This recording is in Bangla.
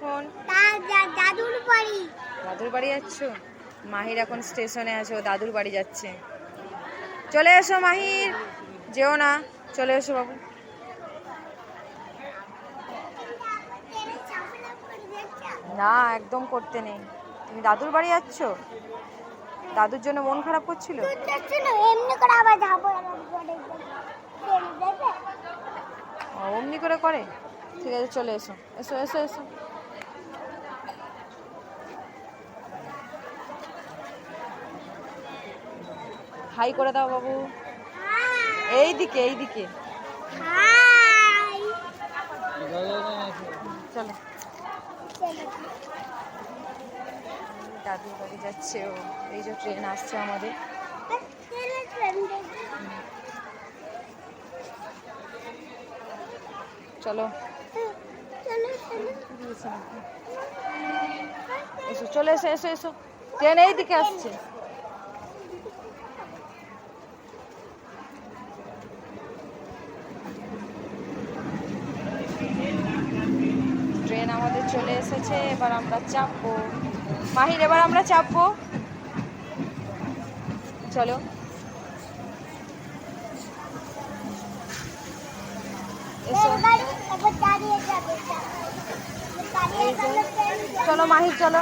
এখন? দাদুর বাড়ি। দাদুর বাড়ি যাচ্ছ? মাহির এখন স্টেশনে আছে, ও দাদুর বাড়ি যাচ্ছে। চলে এসো মাহির, যেও না, চলে এসো বাবু। না, একদম করতে নেই। তুমি দাদুর বাড়ি যাচ্ছ? দাদুর জন্য মন খারাপ করছিল? অমনি করে করে? ঠিক আছে, চলে এসো, এসো এসো এসো। হাই করে দাও বাবু। এইদিকে এইদিকে। চলো, দাদুর বাড়ি যাচ্ছে ও। এই যে ট্রেন আসছে আমাদের। চলো এসো, চলে এসো এসো এসো, ট্রেন এইদিকে আসছে। ট্রেন আমাদের চলে এসেছে, এবার আমরা চাপবো। মাহির, এবার আমরা চাপবো। চলো এসো, চলো মাহির, চলো।